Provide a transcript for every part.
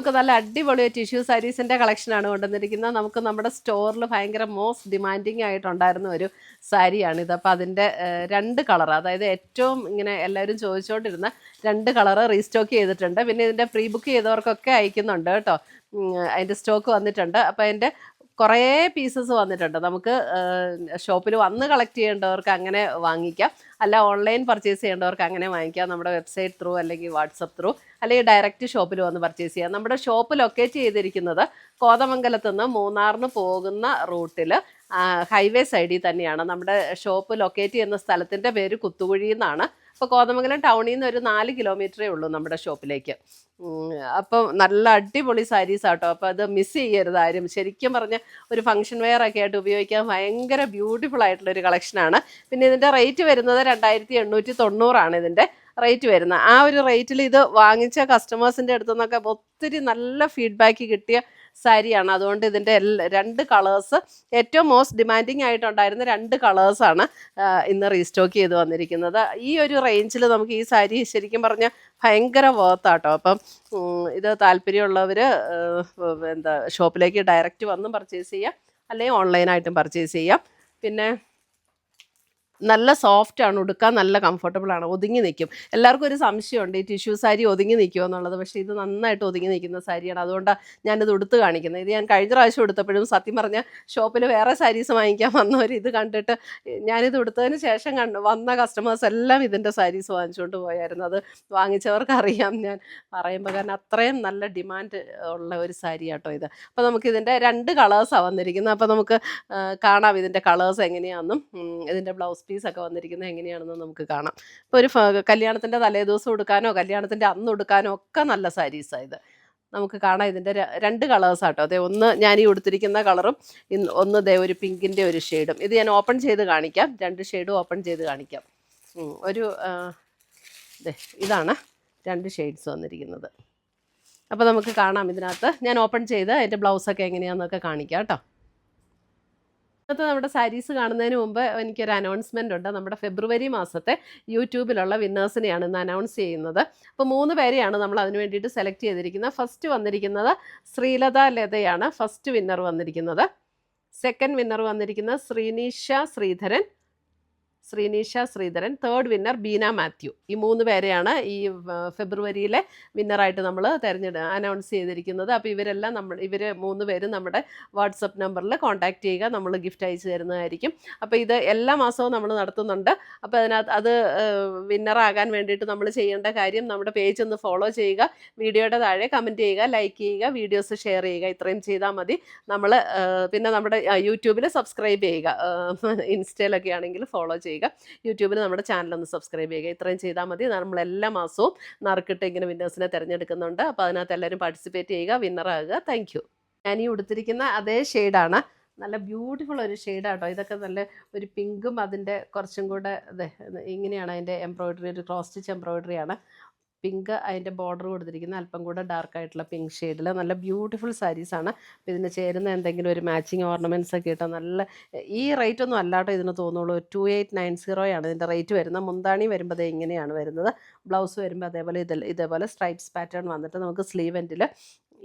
നമുക്ക് നല്ല അടിപൊളി ടിഷ്യൂ സാരീസിൻ്റെ കളക്ഷനാണ് കൊണ്ടുവന്നിരിക്കുന്നത്. നമുക്ക് നമ്മുടെ സ്റ്റോറിൽ ഭയങ്കര മോസ്റ്റ് ഡിമാൻഡിങ് ആയിട്ടുണ്ടായിരുന്ന ഒരു സാരിയാണിത്. അപ്പോൾ അതിൻ്റെ 2 കളർ, അതായത് ഏറ്റവും ഇങ്ങനെ എല്ലാവരും ചോദിച്ചുകൊണ്ടിരുന്ന 2 കളറ് റീസ്റ്റോക്ക് ചെയ്തിട്ടുണ്ട്. പിന്നെ ഇതിൻ്റെ പ്രീ ബുക്ക് ചെയ്തവർക്കൊക്കെ അയക്കുന്നുണ്ട് കേട്ടോ. അതിൻ്റെ സ്റ്റോക്ക് വന്നിട്ടുണ്ട്. അപ്പോൾ അതിൻ്റെ കുറേ പീസസ് വന്നിട്ടുണ്ട്. നമുക്ക് ഷോപ്പിൽ വന്ന് കളക്ട് ചെയ്യേണ്ടവർക്ക് അങ്ങനെ വാങ്ങിക്കാം, അല്ല ഓൺലൈൻ പർച്ചേസ് ചെയ്യേണ്ടവർക്ക് അങ്ങനെ വാങ്ങിക്കാം. നമ്മുടെ വെബ്സൈറ്റ് ത്രൂ അല്ലെങ്കിൽ വാട്സപ്പ് ത്രൂ അല്ലെങ്കിൽ ഡയറക്റ്റ് ഷോപ്പിൽ വന്ന് പർച്ചേസ് ചെയ്യാം. നമ്മുടെ ഷോപ്പ് ലൊക്കേറ്റ് ചെയ്തിരിക്കുന്നത് കോതമംഗലത്ത് നിന്ന് മൂന്നാറിന് പോകുന്ന റൂട്ടിൽ ഹൈവേ സൈഡിൽ തന്നെയാണ്. നമ്മുടെ ഷോപ്പ് ലൊക്കേറ്റ് ചെയ്യുന്ന സ്ഥലത്തിൻ്റെ പേര് കുത്തുകുഴി എന്നാണ്. അപ്പോൾ കോതമംഗലം ടൗണിൽ നിന്ന് ഒരു 4 കിലോമീറ്ററേ ഉള്ളൂ നമ്മുടെ ഷോപ്പിലേക്ക്. അപ്പം നല്ല അടിപൊളി സാരീസ് ആട്ടോ. അപ്പോൾ അത് മിസ് ചെയ്യരുത് ആരും. ശരിക്കും പറഞ്ഞ ഒരു ഫംഗ്ഷൻ വെയർ ഒക്കെ ആയിട്ട് ഉപയോഗിക്കാൻ ഭയങ്കര ബ്യൂട്ടിഫുൾ ആയിട്ടുള്ളൊരു കളക്ഷനാണ്. പിന്നെ ഇതിൻ്റെ റേറ്റ് വരുന്നത് 2890 ഇതിൻ്റെ റേറ്റ് വരുന്നത്. ആ ഒരു റേറ്റിൽ ഇത് വാങ്ങിച്ച കസ്റ്റമേഴ്സിൻ്റെ അടുത്തു നിന്നൊക്കെ ഒത്തിരി നല്ല ഫീഡ്ബാക്ക് കിട്ടിയ സാരിയാണ്. അതുകൊണ്ട് ഇതിൻ്റെ 2 കളേഴ്സ്, ഏറ്റവും മോസ്റ്റ് ഡിമാൻഡിങ് ആയിട്ടുണ്ടായിരുന്ന 2 കളേഴ്സാണ് ഇന്ന് റീസ്റ്റോക്ക് ചെയ്ത് വന്നിരിക്കുന്നത്. ഈ ഒരു റേഞ്ചിൽ നമുക്ക് ഈ സാരി ശരിക്കും പറഞ്ഞാൽ ഭയങ്കര വർത്താട്ടോ. അപ്പം ഇത് താല്പര്യമുള്ളവർ ഷോപ്പിലേക്ക് ഡയറക്റ്റ് വന്നും പർച്ചേസ് ചെയ്യാം, അല്ലെങ്കിൽ ഓൺലൈനായിട്ടും പർച്ചേസ് ചെയ്യാം. പിന്നെ നല്ല സോഫ്റ്റ് ആണ്, ഉടുക്കാൻ നല്ല കംഫർട്ടബിൾ ആണ്, ഒതുങ്ങി നിൽക്കും. എല്ലാവർക്കും ഒരു സംശയമുണ്ട് ഈ ടിഷ്യൂ സാരി ഒതുങ്ങി നിൽക്കുമോ എന്നുള്ളത്. പക്ഷേ ഇത് നന്നായിട്ട് ഒതുങ്ങി നിൽക്കുന്ന സാരിയാണ്. അതുകൊണ്ടാണ് ഞാനിത് ഉടുത്ത് കാണിക്കുന്നത്. ഇത് ഞാൻ കഴിഞ്ഞ പ്രാവശ്യം എടുത്തപ്പോഴും സത്യം പറഞ്ഞാൽ ഷോപ്പിൽ വേറെ സാരീസ് വാങ്ങിക്കാൻ വന്നവർ ഇത് കണ്ടിട്ട്, ഞാനിത് ഉടുത്തതിന് ശേഷം വന്ന കസ്റ്റമേഴ്സ് എല്ലാം ഇതിൻ്റെ സാരീസ് വാങ്ങിച്ചുകൊണ്ട് പോയായിരുന്നു. അത് വാങ്ങിച്ചവർക്ക് അറിയാം ഞാൻ പറയുമ്പോൾ, കാരണം അത്രയും നല്ല ഡിമാൻഡ് ഉള്ള ഒരു സാരി ആട്ടോ ഇത്. അപ്പോൾ നമുക്കിതിൻ്റെ 2 കളേഴ്സാണ് വന്നിരിക്കുന്നത്. അപ്പോൾ നമുക്ക് കാണാം ഇതിൻ്റെ കളേഴ്സ് എങ്ങനെയാണെന്നും ഇതിൻ്റെ ബ്ലൗസ് പീസൊക്കെ വന്നിരിക്കുന്നത് എങ്ങനെയാണെന്ന് നമുക്ക് കാണാം. ഇപ്പോൾ ഒരു കല്യാണത്തിൻ്റെ തലേദിവസം ഉടുക്കാനോ കല്യാണത്തിൻ്റെ അന്ന് ഉടുക്കാനോ ഒക്കെ നല്ല സാരീസാണ് ഇത്. നമുക്ക് കാണാം ഇതിൻ്റെ 2 കളേഴ്സാട്ടോ. അതെ, ഒന്ന് ഞാൻ ഈ ഉടുത്തിരിക്കുന്ന കളറും ഒന്ന് ദേ ഒരു പിങ്കിൻ്റെ ഒരു ഷെയ്ഡും. ഇത് ഞാൻ ഓപ്പൺ ചെയ്ത് കാണിക്കാം, 2 ഷെയ്ഡും ഓപ്പൺ ചെയ്ത് കാണിക്കാം. ഒരു ഇതാണ് 2 ഷെയ്ഡ്സ് വന്നിരിക്കുന്നത്. അപ്പോൾ നമുക്ക് കാണാം ഇതിനകത്ത്. ഞാൻ ഓപ്പൺ ചെയ്ത് അതിൻ്റെ ബ്ലൗസൊക്കെ എങ്ങനെയാണെന്നൊക്കെ കാണിക്കാം കേട്ടോ. നമ്മുടെ സാരീസ് കാണുന്നതിന് മുമ്പ് എനിക്കൊരു അനൗൺസ്മെൻ്റ് ഉണ്ട്. നമ്മുടെ ഫെബ്രുവരി മാസത്തെ യൂട്യൂബിലുള്ള വിന്നേഴ്സിനെയാണ് ഇന്ന് അനൗൺസ് ചെയ്യുന്നത്. അപ്പോൾ 3 പേരെയാണ് നമ്മൾ അതിന് വേണ്ടിയിട്ട് സെലക്ട് ചെയ്തിരിക്കുന്നത്. ഫസ്റ്റ് വന്നിരിക്കുന്നത് ശ്രീലത ലതയാണ് ഫസ്റ്റ് വിന്നർ വന്നിരിക്കുന്നത്. സെക്കൻഡ് വിന്നർ വന്നിരിക്കുന്നത് ശ്രീനീഷ ശ്രീധരൻ. Third winner Beena Mathew. ഈ 3 പേരെയാണ് ഈ ഫെബ്രുവരിയിലെ വിന്നറായിട്ട് നമ്മൾ അനൗൺസ് ചെയ്തിരിക്കുന്നത്. അപ്പോൾ ഇവർ 3 പേരും നമ്മുടെ വാട്സപ്പ് നമ്പറിൽ കോൺടാക്റ്റ് ചെയ്യുക, നമ്മൾ ഗിഫ്റ്റ് അയച്ചു തരുന്നതായിരിക്കും. അപ്പോൾ ഇത് എല്ലാ മാസവും നമ്മൾ നടത്തുന്നുണ്ട്. അപ്പോൾ അതിനകത്ത് അത് വിന്നറാകാൻ വേണ്ടിയിട്ട് നമ്മൾ ചെയ്യേണ്ട കാര്യം, നമ്മുടെ പേജ് ഒന്ന് ഫോളോ ചെയ്യുക, വീഡിയോയുടെ താഴെ കമൻറ്റ് ചെയ്യുക, ലൈക്ക് ചെയ്യുക, വീഡിയോസ് ഷെയർ ചെയ്യുക. ഇത്രയും ചെയ്താൽ മതി. നമ്മൾ പിന്നെ നമ്മുടെ യൂട്യൂബിൽ സബ്സ്ക്രൈബ് ചെയ്യുക, ഇൻസ്റ്റയിലൊക്കെ ആണെങ്കിൽ ഫോളോ ചെയ്യുക, യൂട്യൂബിൽ നമ്മുടെ ചാനലൊന്ന് സബ്സ്ക്രൈബ് ചെയ്യുക. ഇത്രയും ചെയ്താൽ മതി. നമ്മൾ എല്ലാ മാസവും നറുക്കിട്ട് ഇങ്ങനെ വിന്നേഴ്സിനെ തിരഞ്ഞെടുക്കുന്നുണ്ട്. അപ്പോൾ അതിനകത്ത് എല്ലാവരും പാർട്ടിസിപ്പേറ്റ് ചെയ്യുക, വിന്നറാകുക. Thank you. ഞാൻ ഈ ഉടുത്തിരിക്കുന്ന അതേ ഷെയ്ഡാണ്, നല്ല ബ്യൂട്ടിഫുൾ ഒരു ഷെയ്ഡാട്ടോ. ഇതൊക്കെ നല്ല ഒരു പിങ്കും അതിൻ്റെ കുറച്ചും കൂടെ ഇങ്ങനെയാണ് അതിൻ്റെ എംബ്രോയ്ഡറി, ഒരു ക്രോസ് സ്റ്റിച്ച് എംബ്രോയ്ഡറിയാണ്. പിങ്ക് അതിൻ്റെ ബോർഡർ കൊടുത്തിരിക്കുന്ന അല്പം കൂടെ ഡാർക്കായിട്ടുള്ള പിങ്ക് ഷെയ്ഡിൽ നല്ല ബ്യൂട്ടിഫുൾ സാരീസാണ്. അപ്പോൾ ഇതിന് ചേരുന്ന എന്തെങ്കിലും ഒരു മാച്ചിങ് ഓർണമെൻറ്റ്സ് ഒക്കെ ഇട്ടാൽ നല്ല, ഈ റേറ്റ് ഒന്നും അല്ലാട്ടോ ഇതിന് തോന്നുള്ളൂ. 2890 ഇതിൻ്റെ റേറ്റ് വരുന്നത്. മുന്താണി വരുമ്പോൾ ഇങ്ങനെയാണ് വരുന്നത്. ബ്ലൗസ് വരുമ്പോൾ അതേപോലെ ഇതേപോലെ സ്ട്രൈപ്സ് പാറ്റേൺ വന്നിട്ട് നമുക്ക് സ്ലീവ് എൻഡിൽ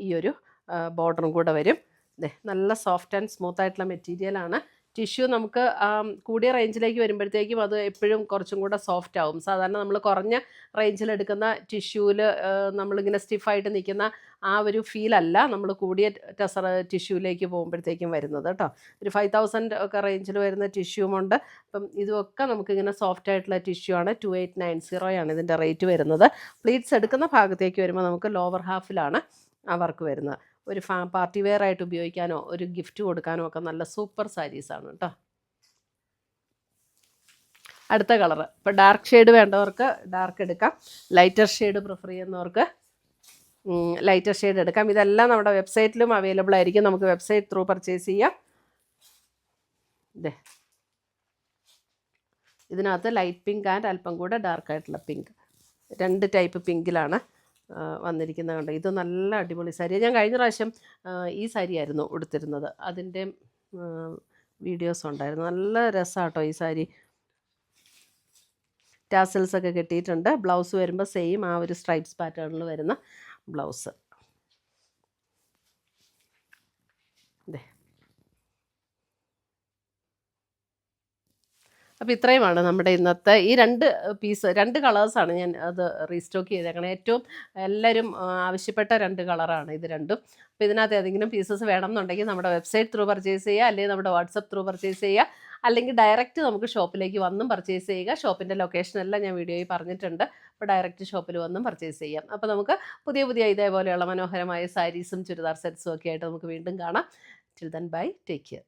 ഈ ഒരു ബോർഡറും കൂടെ വരും. നല്ല സോഫ്റ്റ് ആൻഡ് സ്മൂത്ത് ആയിട്ടുള്ള മെറ്റീരിയലാണ്. ടിഷ്യൂ നമുക്ക് കൂടിയ റേഞ്ചിലേക്ക് വരുമ്പോഴത്തേക്കും അത് എപ്പോഴും കുറച്ചും കൂടെ സോഫ്റ്റ് ആവും. സാധാരണ നമ്മൾ കുറഞ്ഞ റേഞ്ചിലെടുക്കുന്ന ടിഷ്യൂവിൽ നമ്മളിങ്ങനെ സ്റ്റിഫായിട്ട് നിൽക്കുന്ന ആ ഒരു ഫീലല്ല നമ്മൾ കൂടിയ ടിഷ്യൂവിലേക്ക് പോകുമ്പോഴത്തേക്കും വരുന്നത് കേട്ടോ. ഒരു 5000 ഒക്കെ റേഞ്ചിൽ വരുന്ന ടിഷ്യൂമുണ്ട്. അപ്പം ഇതുമൊക്കെ നമുക്കിങ്ങനെ സോഫ്റ്റ് ആയിട്ടുള്ള ടിഷ്യൂ ആണ്. 2890 ഇതിൻ്റെ റേറ്റ് വരുന്നത്. പ്ലീറ്റ്സ് എടുക്കുന്ന ഭാഗത്തേക്ക് വരുമ്പോൾ നമുക്ക് ലോവർ ഹാഫിലാണ് ആ വർക്ക് വരുന്നത്. ഒരു പാർട്ടി വെയർ ആയിട്ട് ഉപയോഗിക്കാനോ ഒരു ഗിഫ്റ്റ് കൊടുക്കാനോ ഒക്കെ നല്ല സൂപ്പർ സാരീസാണ് കേട്ടോ. അടുത്ത കളറ്, ഇപ്പോൾ ഡാർക്ക് ഷെയ്ഡ് വേണ്ടവർക്ക് ഡാർക്ക് എടുക്കാം, ലൈറ്റർ ഷെയ്ഡ് പ്രിഫർ ചെയ്യുന്നവർക്ക് ലൈറ്റർ ഷെയ്ഡ് എടുക്കാം. ഇതെല്ലാം നമ്മുടെ വെബ്സൈറ്റിലും അവൈലബിൾ ആയിരിക്കും. നമുക്ക് വെബ്സൈറ്റ് ത്രൂ പർച്ചേസ് ചെയ്യാം. ഇതിനകത്ത് ലൈറ്റ് പിങ്ക് ആൻഡ് അല്പം കൂടെ ഡാർക്കായിട്ടുള്ള പിങ്ക്, 2 ടൈപ്പ് പിങ്കിലാണ് വന്നിരിക്കുന്നത്. കണ്ടോ, ഇത് നല്ല അടിപൊളി സാരി. ഞാൻ കഴിഞ്ഞ പ്രാവശ്യം ഈ സാരിയായിരുന്നു ഉടുത്തിരുന്നത്, അതിൻ്റെ വീഡിയോസ് ഉണ്ടായിരുന്നു. നല്ല രസമാട്ടോ ഈ സാരി. ടാസൽസൊക്കെ കെട്ടിയിട്ടുണ്ട്. ബ്ലൗസ് വരുമ്പോൾ സെയിം ആ ഒരു സ്ട്രൈപ്സ് പാറ്റേണിൽ വരുന്ന ബ്ലൗസ്. ഇതേ. അപ്പോൾ ഇത്രയുമാണ് നമ്മുടെ ഇന്നത്തെ ഈ 2 കളേഴ്സാണ് ഞാൻ അത് റീസ്റ്റോക്ക് ചെയ്തേക്കണത്. ഏറ്റവും എല്ലാവരും ആവശ്യപ്പെട്ട 2 കളറാണ് ഇത് രണ്ടും. അപ്പോൾ ഇതിനകത്ത് ഏതെങ്കിലും പീസസ് വേണം എന്നുണ്ടെങ്കിൽ നമ്മുടെ വെബ്സൈറ്റ് ത്രൂ പർച്ചേസ് ചെയ്യുക, അല്ലെങ്കിൽ നമ്മുടെ വാട്സപ്പ് ത്രൂ പർച്ചേസ് ചെയ്യുക, അല്ലെങ്കിൽ ഡയറക്റ്റ് നമുക്ക് ഷോപ്പിലേക്ക് വന്നും പർച്ചേസ് ചെയ്യുക. ഷോപ്പിൻ്റെ ലൊക്കേഷനെല്ലാം ഞാൻ വീഡിയോയിൽ പറഞ്ഞിട്ടുണ്ട്. അപ്പോൾ ഡയറക്റ്റ് ഷോപ്പിൽ വന്നും പർച്ചേസ് ചെയ്യാം. അപ്പോൾ നമുക്ക് പുതിയ പുതിയ ഇതേപോലെയുള്ള മനോഹരമായ സാരീസും ചുരിദാർ സെറ്റ്സും ഒക്കെ ആയിട്ട് നമുക്ക് വീണ്ടും കാണാം. Till then bye, take care.